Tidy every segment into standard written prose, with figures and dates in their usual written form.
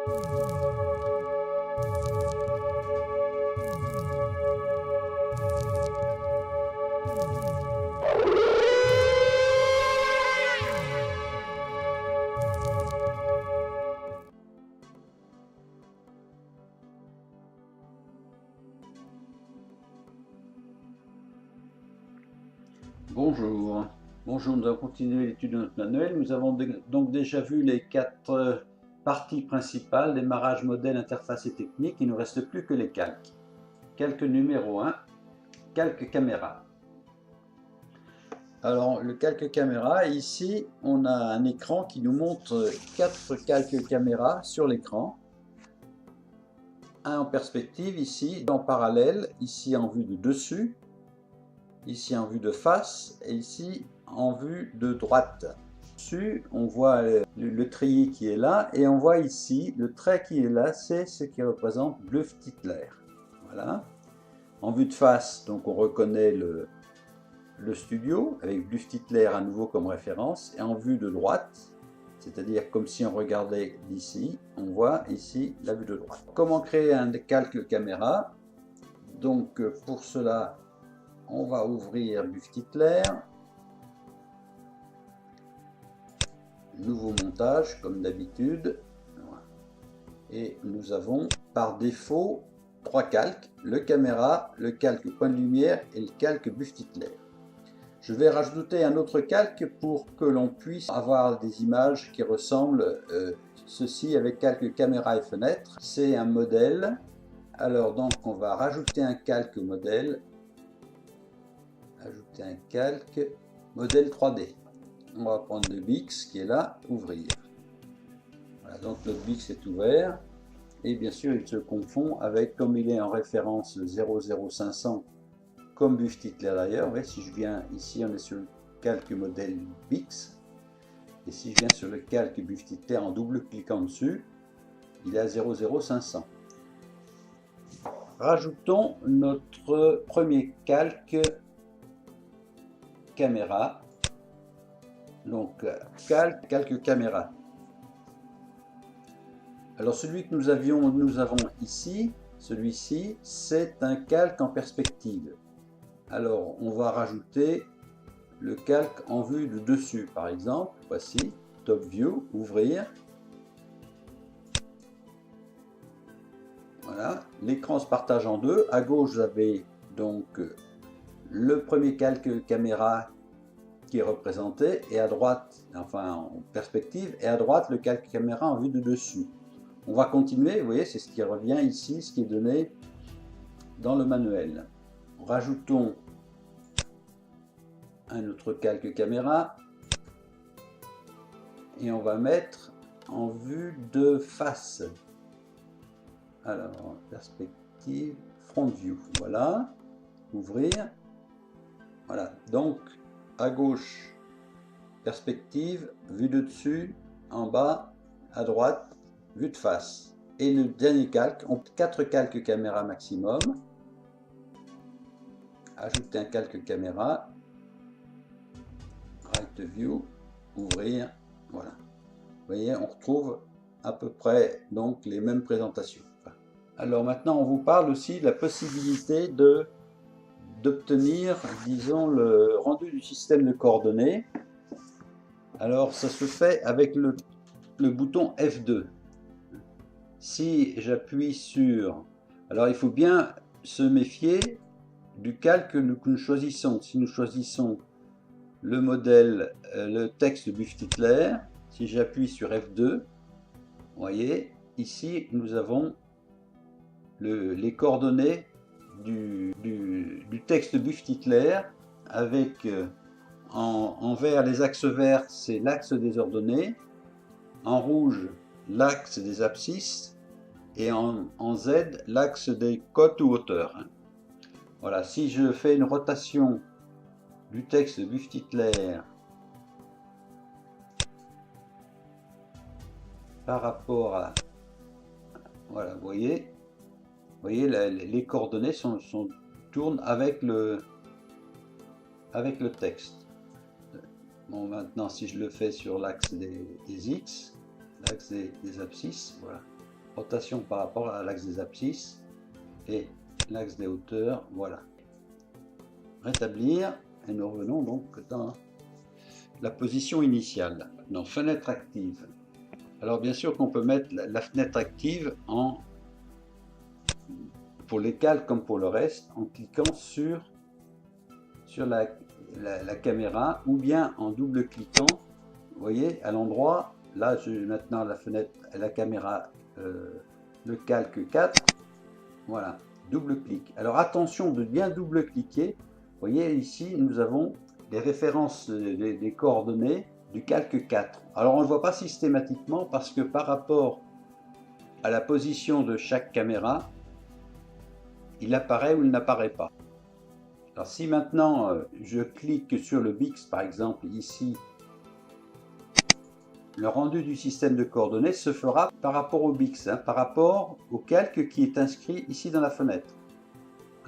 Bonjour. Bonjour, nous allons continuer l'étude de notre manuel. Nous avons donc déjà vu les 4 parties principales, démarrage, modèle, interface et technique. Il ne nous reste plus que les calques. Calque numéro 1, calque caméra. Alors, le calque caméra, ici, on a un écran qui nous montre 4 calques caméra sur l'écran. Un en perspective, ici, en parallèle, ici en vue de dessus, ici en vue de face et ici en vue de droite. Dessus, on voit le treillis qui est là et on voit ici le trait qui est là, c'est ce qui représente Bluff-Titler. Voilà. En vue de face, donc on reconnaît le studio avec Bluff-Titler à nouveau comme référence, et en vue de droite, c'est-à-dire comme si on regardait d'ici, on voit ici la vue de droite. Comment créer un calque caméra? Donc pour cela, on va ouvrir Bluff-Titler, nouveau montage comme d'habitude, et nous avons par défaut 3 calques, le caméra, le calque point de lumière et le calque Bluff-Titler. Je vais rajouter un autre calque pour que l'on puisse avoir des images qui ressemblent, ceci avec calque caméra et fenêtre. C'est un modèle, alors donc on va rajouter un calque modèle, ajouter un calque modèle 3D. On va prendre le Bix qui est là, ouvrir. Voilà, donc notre Bix est ouvert et bien sûr il se confond avec, comme il est en référence 00500 comme Bluff-Titler d'ailleurs. Ouais, si je viens ici, on est sur le calque modèle Bix, et si je viens sur le calque Bluff-Titler en double cliquant dessus, il est à 00500. Rajoutons notre premier calque caméra, donc calque caméra. Alors celui que nous avons ici, celui-ci, c'est un calque en perspective. Alors on va rajouter le calque en vue de dessus, par exemple. Voici, Top View, ouvrir. Voilà, l'écran se partage en deux. À gauche, vous avez donc le premier calque caméra qui est représenté, et à droite, enfin en perspective, et à droite le calque caméra en vue de dessus. On va continuer, vous voyez, c'est ce qui revient ici, ce qui est donné dans le manuel. Rajoutons un autre calque caméra et on va mettre en vue de face. Alors, perspective, front view, voilà, ouvrir. Voilà, donc à gauche, perspective, vue de dessus, en bas, à droite, vue de face. Et le dernier calque, on 4 calques caméra maximum. Ajouter un calque caméra, right view, ouvrir, voilà. Vous voyez, on retrouve à peu près donc les mêmes présentations. Alors maintenant, on vous parle aussi de la possibilité d'obtenir, disons, le rendu du système de coordonnées. Alors ça se fait avec le bouton F2. Si j'appuie sur... Alors il faut bien se méfier du calque que nous choisissons. Si nous choisissons le modèle, le texte Bluff-Titler, si j'appuie sur F2, vous voyez, ici nous avons les coordonnées du texte Bluff-Titler avec en vert, les axes verts, c'est l'axe des ordonnées, en rouge, l'axe des abscisses, et en Z, l'axe des côtes ou hauteurs. Voilà, si je fais une rotation du texte Bluff-Titler par rapport à... Voilà, vous voyez les coordonnées tournent avec le texte. Bon, maintenant, si je le fais sur l'axe des X, l'axe des abscisses, voilà. rotation par rapport à l'axe des abscisses et l'axe des hauteurs, voilà. Rétablir, et nous revenons donc dans la position initiale. Maintenant, fenêtre active. Alors bien sûr qu'on peut mettre la fenêtre active pour les calques comme pour le reste, en cliquant sur la caméra ou bien en double cliquant, vous voyez, à l'endroit, là j'ai maintenant la fenêtre, la caméra, le calque 4, voilà, double clic. Alors attention de bien double cliquer, vous voyez ici nous avons les références des coordonnées du calque 4. Alors on ne le voit pas systématiquement parce que par rapport à la position de chaque caméra, il apparaît ou il n'apparaît pas. Alors si maintenant je clique sur le BIX par exemple ici, le rendu du système de coordonnées se fera par rapport au BIX, par rapport au calque qui est inscrit ici dans la fenêtre.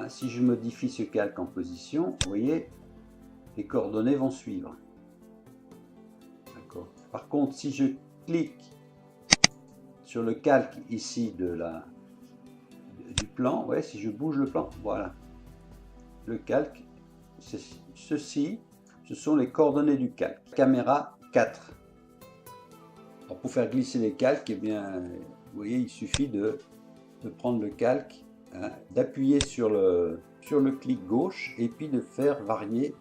Si je modifie ce calque en position, vous voyez, les coordonnées vont suivre. Par contre, si je clique sur le calque ici du plan, ouais, si je bouge le plan, voilà, le calque, ceci, ce sont les coordonnées du calque. Caméra 4. Alors pour faire glisser les calques, eh bien, vous voyez, il suffit de prendre le calque, d'appuyer sur le clic gauche et puis de faire varier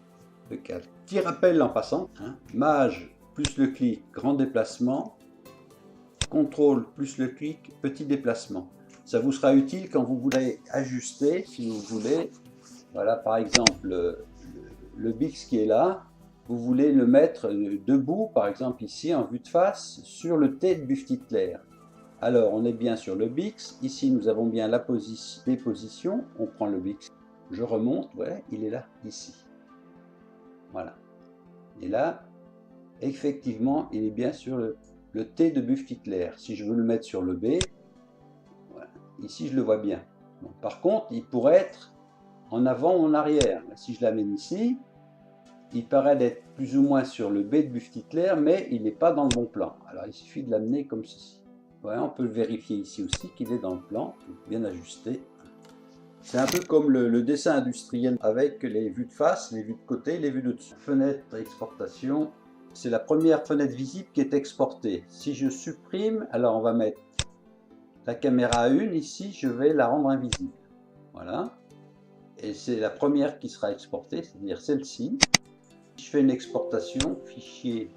le calque. Petit rappel en passant, Maj plus le clic, grand déplacement, contrôle plus le clic, petit déplacement. Ça vous sera utile quand vous voulez ajuster, si vous voulez, voilà par exemple le BIX qui est là, vous voulez le mettre debout, par exemple ici en vue de face, sur le T de Buff-Titler. Alors on est bien sur le BIX, ici nous avons bien les positions, on prend le BIX, je remonte, voilà, il est là, ici. Voilà. Et là, effectivement, il est bien sur le T de Buff-Titler. Si je veux le mettre sur le B, voilà, ici je le vois bien. Bon, par contre, il pourrait être en avant ou en arrière. Si je l'amène ici, il paraît d'être plus ou moins sur le B de Buff-Titler, mais il n'est pas dans le bon plan. Alors il suffit de l'amener comme ceci. Voilà, on peut le vérifier ici aussi qu'il est dans le plan, bien ajusté. C'est un peu comme le dessin industriel avec les vues de face, les vues de côté, les vues de dessus. Fenêtre exportation, c'est la première fenêtre visible qui est exportée. Si je supprime, alors on va mettre la caméra 1 ici, je vais la rendre invisible. Voilà. Et c'est la première qui sera exportée, c'est-à-dire celle-ci. Je fais une exportation, fichier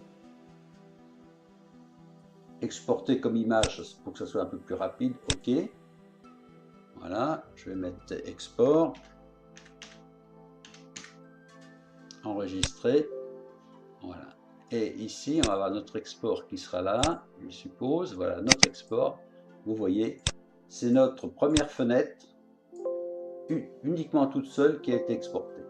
exporter comme image pour que ça soit un peu plus rapide, OK. Voilà, je vais mettre export, enregistrer, voilà. Et ici, on va avoir notre export qui sera là, je suppose, voilà, notre export. Vous voyez, c'est notre première fenêtre, uniquement toute seule, qui a été exportée.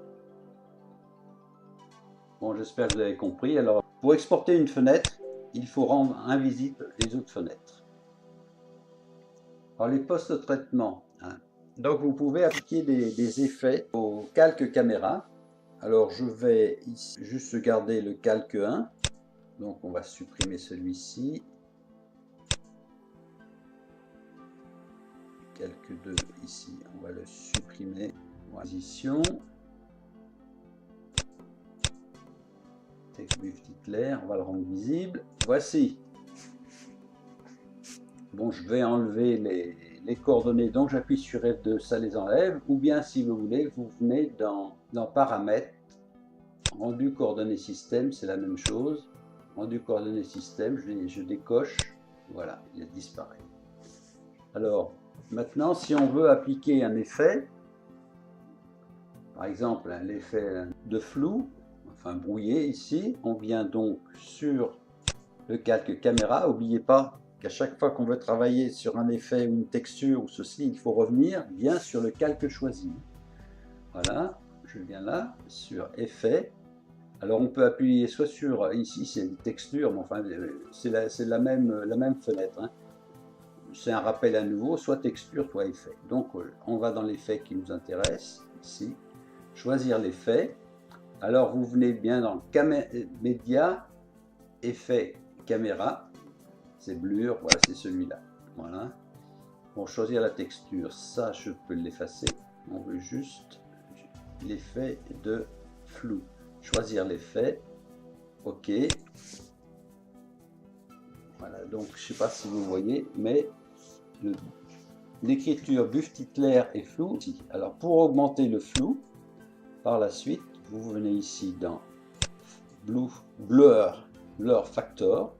Bon, j'espère que vous avez compris. Alors, pour exporter une fenêtre, il faut rendre invisibles les autres fenêtres. Alors, les post-traitements. Donc, vous pouvez appliquer des effets au calque caméra. Alors, je vais ici juste garder le calque 1. Donc, on va supprimer celui-ci. Calque 2 ici, on va le supprimer. Position. Texte Buff-Titler, on va le rendre visible. Voici. Bon, je vais enlever les coordonnées, donc j'appuie sur F2, ça les enlève. Ou bien, si vous voulez, vous venez dans Paramètres, rendu coordonnées système, c'est la même chose. Rendu coordonnées système, je décoche, voilà, il a disparu. Alors, maintenant, si on veut appliquer un effet, par exemple l'effet de flou, enfin brouillé ici, on vient donc sur le calque caméra. N'oubliez pas qu'à chaque fois qu'on veut travailler sur un effet ou une texture ou ceci, il faut revenir bien sur le calque choisi. Voilà, je viens là, sur effet. Alors on peut appuyer soit sur, ici c'est une texture, mais enfin c'est la même fenêtre. C'est un rappel à nouveau, soit texture, soit effet. Donc on va dans l'effet qui nous intéresse, ici, choisir l'effet. Alors vous venez bien dans média, effet caméra, c'est blur, voilà, c'est celui-là. Voilà. Pour choisir la texture, ça je peux l'effacer. On veut juste l'effet de flou. Choisir l'effet. OK. Voilà, donc je ne sais pas si vous voyez, mais l'écriture Buff-Titler est floue. Alors pour augmenter le flou, par la suite, vous venez ici dans Blur Factor.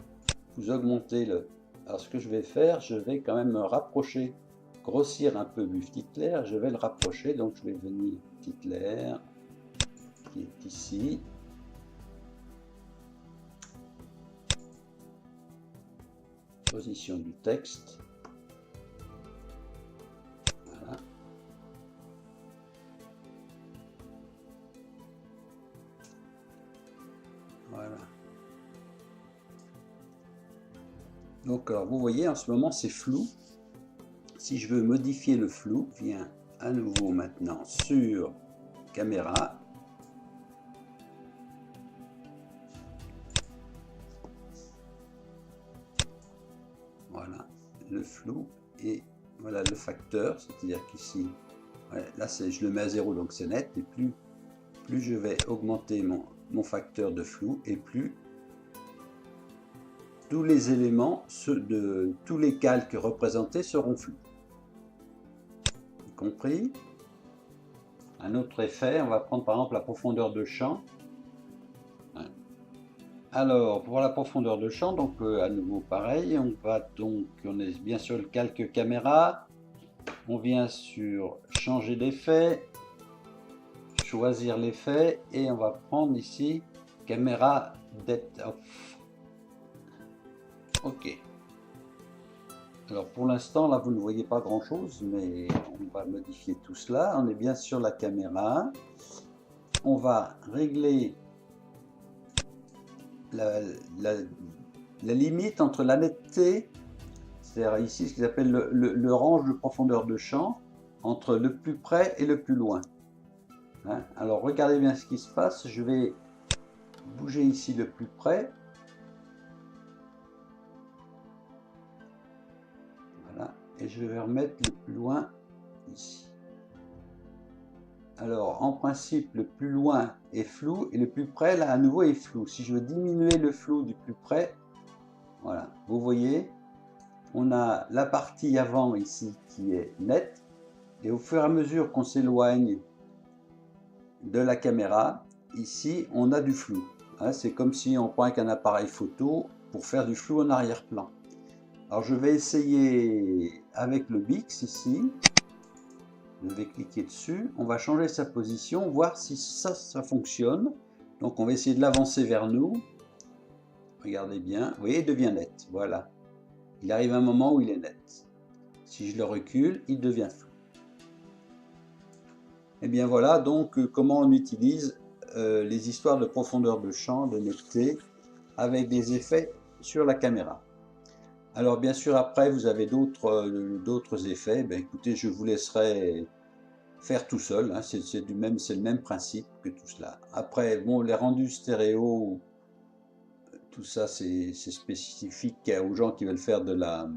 Vous augmentez le... Alors ce que je vais faire, je vais quand même me rapprocher, grossir un peu Buff-Titler. Je vais le rapprocher, donc je vais venir Titler, qui est ici. Position du texte. Voilà. Voilà. Donc alors vous voyez en ce moment c'est flou. Si je veux modifier le flou, je viens à nouveau maintenant sur caméra. Voilà le flou et voilà le facteur, c'est-à-dire qu'ici, voilà, là je le mets à 0 donc c'est net, et plus je vais augmenter mon facteur de flou et plus tous les éléments de tous les calques représentés seront flous. Compris? Un autre effet, on va prendre par exemple la profondeur de champ. Alors pour la profondeur de champ, donc à nouveau pareil, on est bien sur le calque caméra, on vient sur changer d'effet, choisir l'effet et on va prendre ici caméra depth of. OK. Alors pour l'instant là vous ne voyez pas grand chose, mais on va modifier tout cela. On est bien sur la caméra, on va régler la limite entre la netteté, c'est-à-dire ici ce qu'ils appellent le range de profondeur de champ, entre le plus près et le plus loin. Hein? Alors regardez bien ce qui se passe, je vais bouger ici le plus près. Voilà, et je vais remettre le plus loin ici. Alors, en principe, le plus loin est flou et le plus près, là, à nouveau, est flou. Si je veux diminuer le flou du plus près, voilà, vous voyez, on a la partie avant ici qui est nette. Et au fur et à mesure qu'on s'éloigne de la caméra, ici, on a du flou. Hein, c'est comme si on prend avec un appareil photo pour faire du flou en arrière-plan. Alors, je vais essayer avec le Bix ici. Je vais cliquer dessus, on va changer sa position, voir si ça fonctionne. Donc on va essayer de l'avancer vers nous. Regardez bien, vous voyez, il devient net. Voilà. Il arrive un moment où il est net. Si je le recule, il devient flou. Et bien voilà donc comment on utilise les histoires de profondeur de champ, de netteté, avec des effets sur la caméra. Alors bien sûr après vous avez d'autres effets, ben, écoutez je vous laisserai faire tout seul, hein. C'est le même principe que tout cela. Après bon les rendus stéréo, tout ça c'est spécifique aux gens qui veulent faire de la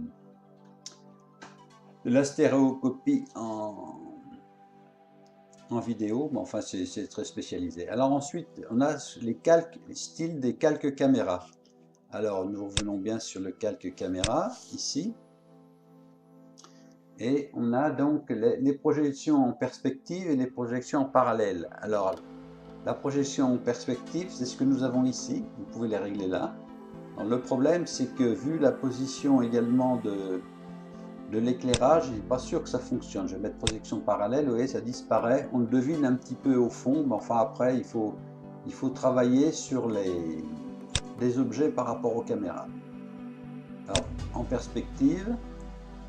stéréoscopie en vidéo, mais enfin c'est très spécialisé. Alors ensuite on a les styles des calques caméra. Alors nous revenons bien sur le calque caméra ici et on a donc les projections en perspective et les projections en parallèle. Alors la projection en perspective c'est ce que nous avons ici, vous pouvez les régler là. Alors, le problème c'est que vu la position également de l'éclairage, je ne suis pas sûr que ça fonctionne. Je vais mettre projection parallèle, vous voyez ça disparaît, on le devine un petit peu au fond, mais enfin après il faut travailler sur les objets par rapport aux caméras. Alors, en perspective,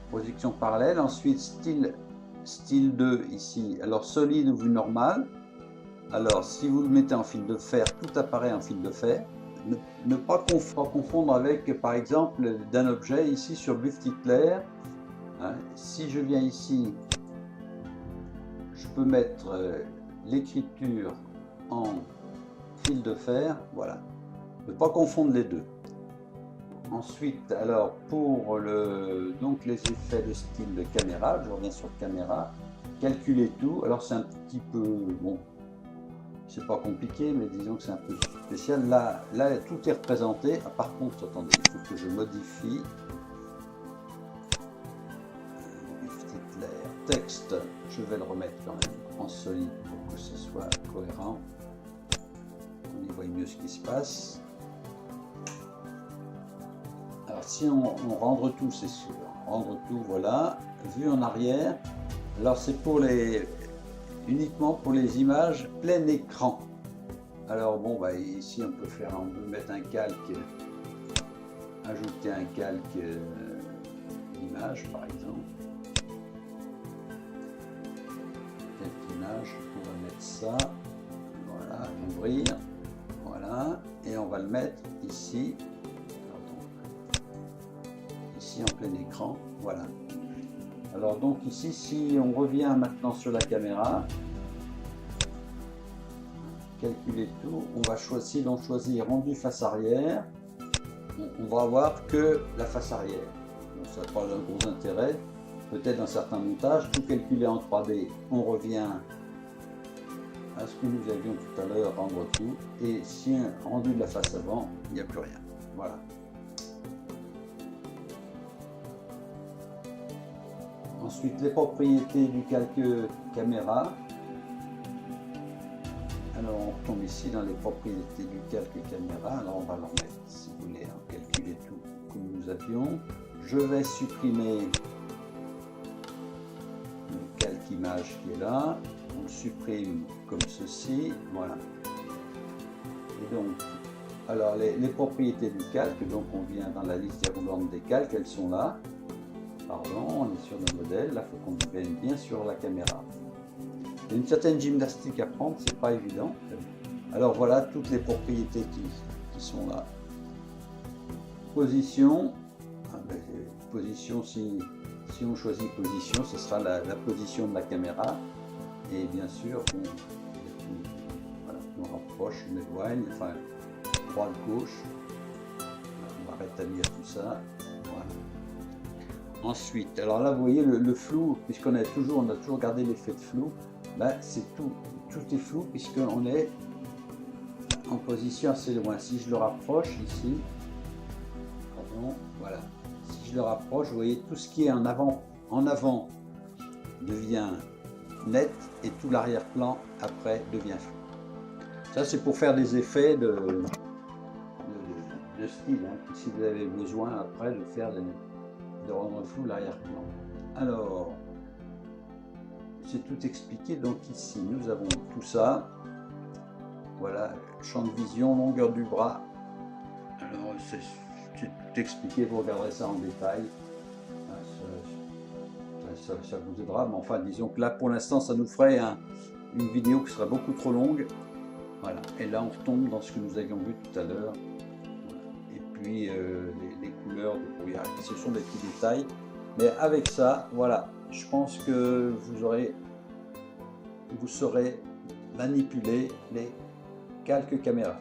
projection parallèle, ensuite style 2 ici, alors solide ou vue normale. Alors si vous le mettez en fil de fer, tout apparaît en fil de fer. Ne pas confondre avec par exemple d'un objet ici sur Buff-Titler. Hein, si je viens ici, je peux mettre l'écriture en fil de fer, voilà. Ne pas confondre les deux. Ensuite, alors pour donc les effets de style de caméra, je reviens sur caméra, calculer tout. Alors c'est un petit peu, bon, c'est pas compliqué, mais disons que c'est un peu spécial. Là, tout est représenté. Ah, par contre, attendez, il faut que je modifie. Texte, je vais le remettre quand même en solide pour que ce soit cohérent. On y voit mieux ce qui se passe. Alors si on rendre tout, c'est sûr. Rendre tout, voilà. Vue en arrière. Alors c'est pour uniquement pour les images plein écran. Alors bon, bah, ici on peut mettre un calque, ajouter un calque image par exemple. Quelques images, on va mettre ça. Voilà, ouvrir. Voilà, et on va le mettre ici. Ici en plein écran, voilà. Alors donc ici, si on revient maintenant sur la caméra, calculer tout, on va choisir, donc choisir rendu face arrière, on va avoir que la face arrière. Donc ça n'a pas un gros intérêt, peut-être dans certains montages, tout calculer en 3D, on revient à ce que nous avions tout à l'heure, rendre tout, et si un rendu de la face avant, il n'y a plus rien. Voilà. Ensuite, les propriétés du calque caméra. Alors, on tombe ici dans les propriétés du calque caméra. Alors, on va le remettre, si vous voulez, en calculer tout comme nous avions. Je vais supprimer le calque image qui est là. On le supprime comme ceci. Voilà. Et donc, alors, les propriétés du calque, donc on vient dans la liste déroulante des calques, elles sont là. Pardon, on est sur le modèle, là il faut qu'on vienne bien sur la caméra. Il y a une certaine gymnastique à prendre, c'est pas évident. Alors voilà toutes les propriétés qui sont là. Position, position si on choisit position, ce sera la position de la caméra. Et bien sûr, on rapproche, on éloigne, enfin droite, gauche. On va rétablir tout ça. Voilà. Ensuite, alors là vous voyez le flou, puisqu'on a toujours gardé l'effet de flou, là c'est tout est flou puisqu'on est en position assez loin. Si je le rapproche ici, pardon, voilà, si je le rapproche, vous voyez tout ce qui est en avant devient net et tout l'arrière-plan après devient flou. Ça c'est pour faire des effets de style, hein, si vous avez besoin après de faire de rendre flou l'arrière-plan. Alors, c'est tout expliqué. Donc ici, nous avons tout ça. Voilà, champ de vision, longueur du bras. Alors, c'est tout expliqué, vous regarderez ça en détail. Ça vous aidera, mais enfin, disons que là, pour l'instant, ça nous ferait une vidéo qui sera beaucoup trop longue. Voilà, et là, on retombe dans ce que nous avions vu tout à l'heure. Puis les couleurs de brouillard, ce sont des petits détails, mais avec ça, voilà, je pense que vous saurez manipuler les calques caméra.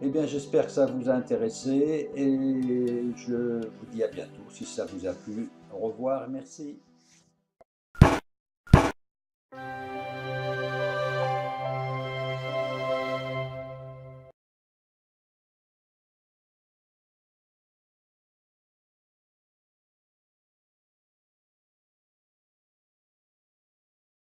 Eh bien, j'espère que ça vous a intéressé et je vous dis à bientôt si ça vous a plu. Au revoir, merci.